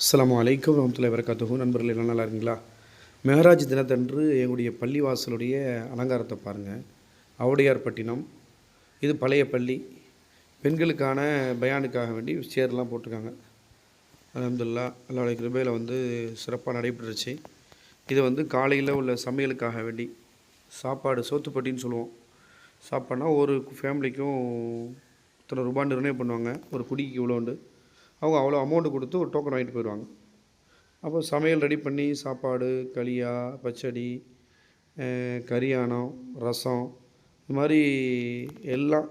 அஸ்ஸலாமு அலைக்கும் வரஹ்மத்துல்லாஹி வபரகாத்துஹு. நண்பர்களே, நல்லா இருக்கீங்களா? மெஹராஜ் தினத்தன்று எங்களுடைய பள்ளிவாசலுடைய அலங்காரத்தை பாருங்கள். ஆவுடையார்பட்டினம், இது பழைய பள்ளி. பெண்களுக்கான பயானுக்காக வேண்டி சேர்லாம் போட்டிருக்காங்க. அல்ஹம்துலில்லாஹ், அல்லாஹ்வுடைய கிருபையில் சிறப்பாக நடைபெற்றுச்சு. இது காலையில் உள்ள சமையலுக்காக வேண்டி சாப்பாடு, சோத்துப்பட்டின்னு சொல்லுவோம். சாப்பாடுனா ஒரு ஃபேமிலிக்கும் இத்தனை ரூபான்னு நிர்ணயம் பண்ணுவாங்க. ஒரு குடிக்கு இவ்வளோண்டு அவங்க அவ்வளோ அமௌண்ட்டு கொடுத்து ஒரு டோக்கன் வாங்கிட்டு போயிடுவாங்க. அப்போ சமையல் ரெடி பண்ணி சாப்பாடு, களியா, பச்சடி, கரியானம், ரசம், இது மாதிரி எல்லாம்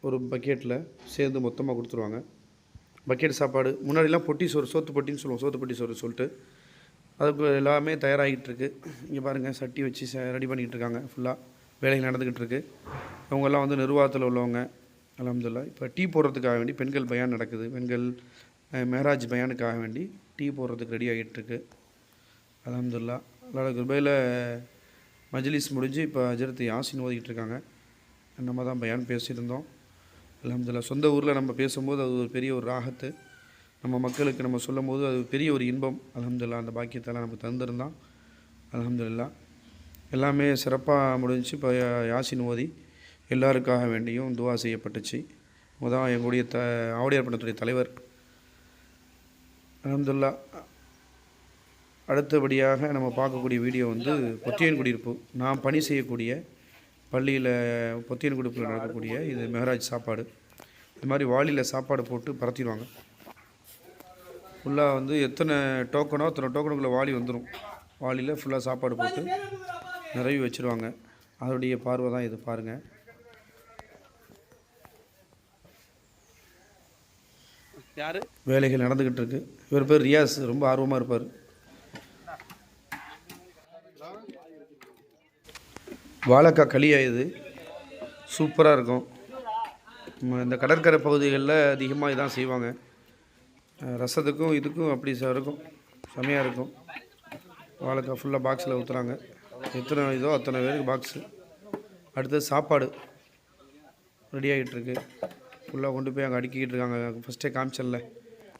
ஒரு பக்கெட்டில் சேர்ந்து மொத்தமாக கொடுத்துருவாங்க. பக்கெட் சாப்பாடு முன்னாடிலாம் பொட்டி சோறு, சோத்து பொட்டின்னு சொல்லுவோம். சோத்து பொட்டி சோறு சொல்லிட்டு அதுக்கு எல்லாமே தயாராகிட்டுருக்கு. இங்கே பாருங்கள், சட்டி வச்சு ரெடி பண்ணிக்கிட்டு இருக்காங்க. ஃபுல்லாக வேலைகள் நடந்துக்கிட்டு இருக்கு. அவங்கெல்லாம் நிர்வாகத்தில் உள்ளவங்க. அல்ஹம்துலில்லாஹ். இப்போ டீ போடுறதுக்காக வேண்டி பெண்கள் பயான் நடக்குது. பெண்கள் மெஹராஜ் பயானுக்காக வேண்டி டீ போடுறதுக்கு ரெடி ஆகிட்டுருக்கு. அல்ஹம்துலில்லாஹ். அல்லாஹ்வுடைய கிருபையில் மஜ்லிஸ் முடிஞ்சு இப்போ ஹஜ்ரத் யாசின் ஓதிக்கிட்டு இருக்காங்க. நம்ம தான் பயான் பேசியிருந்தோம். அல்ஹம்துலில்லாஹ். சொந்த ஊரில் நம்ம பேசும்போது அது ஒரு பெரிய ஒரு ராகத்து. நம்ம மக்களுக்கு நம்ம சொல்லும் போது அது பெரிய ஒரு இன்பம். அல்ஹம்துலில்லாஹ். அந்த பாக்கியத்தெல்லாம் நமக்கு தந்திருந்தான். அல்ஹம்துலில்லாஹ். எல்லாமே சிறப்பாக முடிஞ்சு இப்போ யாசின் ஓதி எல்லாருக்காக வேண்டியும் துவா செய்யப்பட்டுச்சு. தான் எங்களுடைய ஆவுடையார்பட்டினத்துடைய தலைவர். அல்ஹம்துலில்லாஹ். அடுத்தபடியாக நம்ம பார்க்கக்கூடிய வீடியோ பொத்தியன் குடியிருப்பு. நான் பணி செய்யக்கூடிய பள்ளியில் பொத்தியன் குடியிருப்பில் நடக்கக்கூடிய இது மெஹராஜ் சாப்பாடு. இது மாதிரி வாளியில் சாப்பாடு போட்டு பரத்திடுவாங்க. ஃபுல்லாக எத்தனை டோக்கனோ அத்தனை டோக்கனுக்குள்ளே வாளி வந்துடும். வாளியில் ஃபுல்லாக சாப்பாடு போட்டு நிறைய வச்சுருவாங்க. அதோடைய பார்வை தான் இது பாருங்கள். யார் வேலைகள் நடந்துக்கிட்டு இருக்கு. இவர் பேர் ரியாஸ். ரொம்ப ஆர்வமாக இருப்பார். வாழைக்காய் களியா, இது சூப்பராக இருக்கும். இந்த கடற்கரை பகுதிகளில் அதிகமாக இதான் செய்வாங்க. ரசத்துக்கும் இதுக்கும் அப்படி இருக்கும், செமையாக இருக்கும். வாழைக்காய் ஃபுல்லாக பாக்ஸில் ஊற்றுறாங்க. எத்தனை இதோ அத்தனை பேருக்கு பாக்ஸு. அடுத்தது சாப்பாடு ரெடி ஆகிட்டுருக்கு. ஃபுல்லாக கொண்டு போய் அங்கே அடுக்கிக்கிட்டு இருக்காங்க. ஃபஸ்ட்டே காமிச்சல்ல,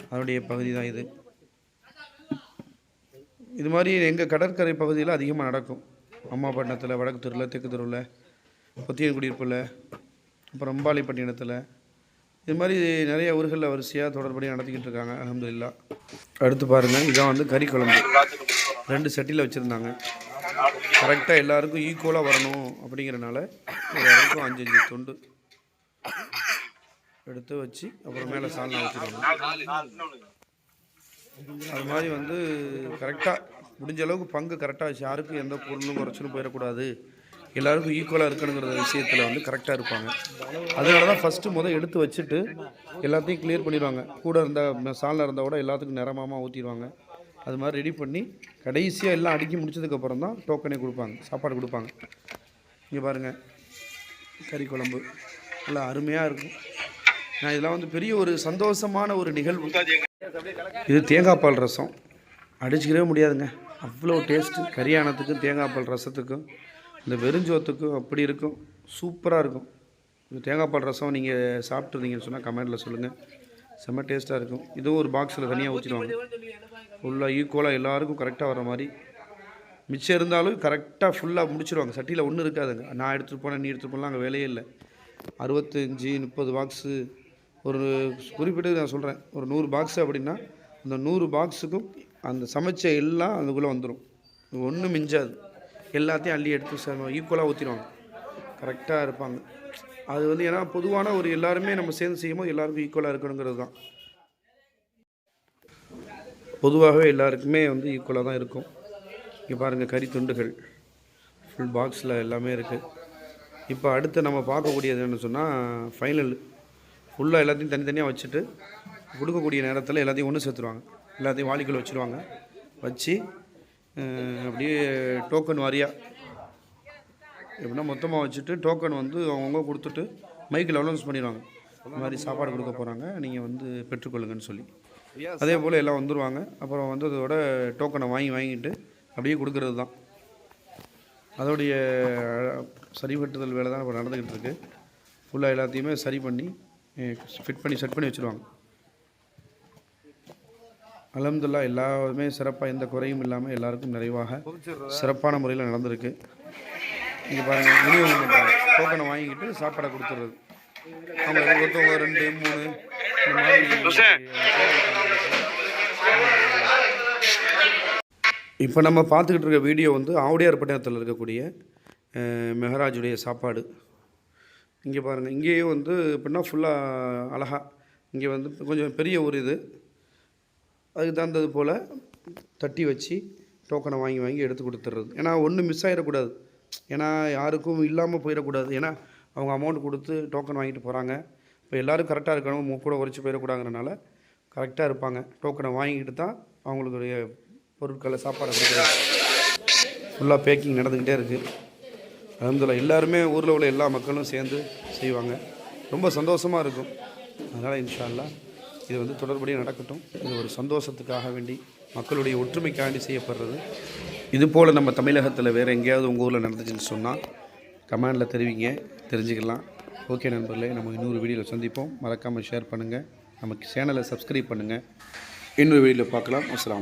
அதனுடைய பகுதி தான் இது. இது மாதிரி எங்கள் கடற்கரை பகுதியில் அதிகமாக நடக்கும். அம்மாப்பட்டினத்தில், வடக்கு தெருவில், தெற்கு தெருவில், பொத்தியன் குடியிருப்பில், அப்புறம் அம்பாலிப்பட்டினத்தில், இது மாதிரி நிறைய ஊர்களில் வரிசையாக தொடர்படியாக நடத்திக்கிட்டு இருக்காங்க. அல்ஹம்துலில்லாஹ். அடுத்து பாருங்கள், இதான் கறி குழம்பு 2 சட்டியில் வச்சுருந்தாங்க. கரெக்டாக எல்லாருக்கும் ஈக்குவலாக வரணும் அப்படிங்கிறனால எல்லாருக்கும் 5 துண்டு எடுத்து வச்சு அப்புறம் மேலே சால்னா வச்சுருவாங்க. அது மாதிரி கரெக்டாக முடிஞ்ச அளவுக்கு பங்கு கரெக்டாக வச்சு, யாருக்கும் எந்த பொருளும் குறைச்சுன்னு போயிடக்கூடாது, எல்லாருக்கும் ஈக்குவலாக இருக்கணுங்கிற விஷயத்தில் கரெக்டாக இருப்பாங்க. அதனால தான் ஃபஸ்ட்டு எடுத்து வச்சுட்டு எல்லாத்தையும் கிளியர் பண்ணிடுவாங்க. கூட இருந்தால் சால்னா இருந்தால் கூட எல்லாத்துக்கும் நிறமாமல் ஊற்றிடுவாங்க. அது மாதிரி ரெடி பண்ணி கடைசியாக எல்லாம் அடுக்கி முடிச்சதுக்கப்புறம் தான் டோக்கனே கொடுப்பாங்க, சாப்பாடு கொடுப்பாங்க. இங்கே பாருங்கள், கறி குழம்பு நல்லா அருமையாக இருக்கும். நான் இதெல்லாம் பெரிய ஒரு சந்தோஷமான ஒரு நிகழ்வு. இது தேங்காய் பால் ரசம், அடிச்சுக்கவே முடியாதுங்க. அவ்வளோ டேஸ்ட்டு. கரியானத்துக்கும் தேங்காய் பால் ரசத்துக்கும் இந்த வெறிஞ்சோத்துக்கும் அப்படி இருக்கும், சூப்பராக இருக்கும். இந்த தேங்காய் பால் ரசம் நீங்கள் சாப்பிட்ருந்தீங்கன்னு சொன்னால் கமெண்டில் சொல்லுங்கள். செம்ம டேஸ்ட்டாக இருக்கும். இதுவும் ஒரு பாக்ஸில் தனியாக ஊற்றிடுவாங்க. ஃபுல்லாக ஈக்குவலாக எல்லாருக்கும் கரெக்டாக வர மாதிரி. மிச்சம் இருந்தாலும் கரெக்டாக ஃபுல்லாக முடிச்சிடுவாங்க. சட்டியில் ஒன்றும் இருக்காதுங்க. நான் எடுத்துகிட்டு போனேன், நீ எடுத்துகிட்டு போனால் அங்கே வேலையே இல்லை. 65-30 பாக்ஸு, ஒரு குறிப்பிட்டு நான் சொல்கிறேன், ஒரு 100 பாக்ஸு அப்படின்னா அந்த 100 பாக்ஸுக்கும் அந்த சமைச்ச எல்லாம் அதுக்குள்ளே வந்துடும். ஒன்றும் மிஞ்சாது. எல்லாத்தையும் அள்ளி எடுத்து ஈக்குவலாக ஊற்றிடுவாங்க. கரெக்டாக இருப்பாங்க. அது ஏன்னா பொதுவான ஒரு எல்லாருமே நம்ம சேர்ந்து செய்யும்போது எல்லாருக்கும் ஈக்குவலாக இருக்கணுங்கிறது தான். பொதுவாகவே எல்லாருக்குமே ஈக்குவலாக தான் இருக்கும். இங்கே பாருங்கள், கறி துண்டுகள் ஃபுல் பாக்ஸில் எல்லாமே இருக்குது. இப்போ அடுத்து நம்ம பார்க்கக்கூடியது என்னென்னு சொன்னால் ஃபைனல். ஃபுல்லாக எல்லாத்தையும் தனித்தனியாக வச்சுட்டு கொடுக்கக்கூடிய நேரத்தில் எல்லாத்தையும் ஒன்று சேர்த்துருவாங்க. எல்லாத்தையும் வாளிக்குள்ளே வச்சுருவாங்க. வச்சு அப்படியே டோக்கன் வாரியாக எப்படின்னா மொத்தமாக வச்சுட்டு டோக்கன் அவங்கவுங்க கொடுத்துட்டு மைக்கில் அனௌன்ஸ் பண்ணிடுவாங்க. இந்த மாதிரி சாப்பாடு கொடுக்க போகிறாங்க, நீங்கள் பெற்றுக்கொள்ளுங்கன்னு சொல்லி. அதே போல் எல்லாம் வந்துடுவாங்க. அப்புறம் அதோட டோக்கனை வாங்கிட்டு அப்படியே கொடுக்கறது தான். அதோடைய சரிபட்டுதல் வேலை தான் இப்போ நடந்துக்கிட்டு இருக்குது. ஃபுல்லாக எல்லாத்தையுமே சரி பண்ணி செட் பண்ணி வச்சுருவாங்க. அல்ஹம்துலில்லாஹ் எல்லாமே சிறப்பாக எந்த குறையும் இல்லாமல் எல்லாருக்கும் நிறைவாக சிறப்பான முறையில் நடந்திருக்கு. இங்கே பாருங்கள், விநியோகம் பண்ணுறாங்க. டோக்கனை வாங்கிக்கிட்டு சாப்பாடை கொடுத்துட்றது. அவங்க ஒருத்தவங்க 2, 3 இந்த மாதிரி. இப்போ நம்ம பார்த்துக்கிட்டு இருக்க வீடியோ வந்து ஆவுடையார்பட்டினத்தில் இருக்கக்கூடிய மெஹராஜுடைய சாப்பாடு. இங்கே பாருங்கள், இங்கேயே வந்து எப்படின்னா ஃபுல்லாக அழகா இங்கே வந்து கொஞ்சம் பெரிய ஒரு இது, அதுக்கு தகுந்தது போல் தட்டி வச்சு டோக்கனை வாங்கி எடுத்து கொடுத்துட்றது. ஏன்னா ஒன்றும் மிஸ் ஆகிடக்கூடாது, ஏன்னா யாருக்கும் இல்லாமல் போயிடக்கூடாது. ஏன்னா அவங்க அமௌண்ட் கொடுத்து டோக்கன் வாங்கிட்டு போகிறாங்க. இப்போ எல்லோரும் கரெக்டாக இருக்கணும், கூட குறைச்சி போயிடக்கூடாதுனால கரெக்டாக இருப்பாங்க. டோக்கனை வாங்கிக்கிட்டு தான் அவங்களுடைய பொருட்களை சாப்பாடை கொடுக்குறாங்க. ஃபுல்லாக பேக்கிங் நடந்துக்கிட்டே இருக்குது. அல்ஹம்துலில்லாஹ் எல்லாருமே ஊரில் உள்ள எல்லா மக்களும் சேர்ந்து செய்வாங்க. ரொம்ப சந்தோஷமாக இருக்கும். அதனால் இன்ஷா அல்லாஹ் இது வந்து தொடர்படியாக நடக்கட்டும். இது ஒரு சந்தோஷத்துக்காக வேண்டி, மக்களுடைய ஒற்றுமைக்காண்டி செய்யப்படுறது. இது போல் நம்ம தமிழகத்தில் வேறு எங்கேயாவது உங்கள் ஊரில் நடந்துச்சுன்னு சொன்னால் கமெண்டில் தெரிவிங்க, தெரிஞ்சுக்கலாம். ஓகே நண்பர்களே, நம்ம இன்னொரு வீடியோவில் சந்திப்போம். மறக்காமல் ஷேர் பண்ணுங்கள், நமக்கு சேனலை சப்ஸ்கிரைப் பண்ணுங்கள். இன்னொரு வீடியோவில் பார்க்கலாம். அஸ்ஸலாமு அலைக்கும்.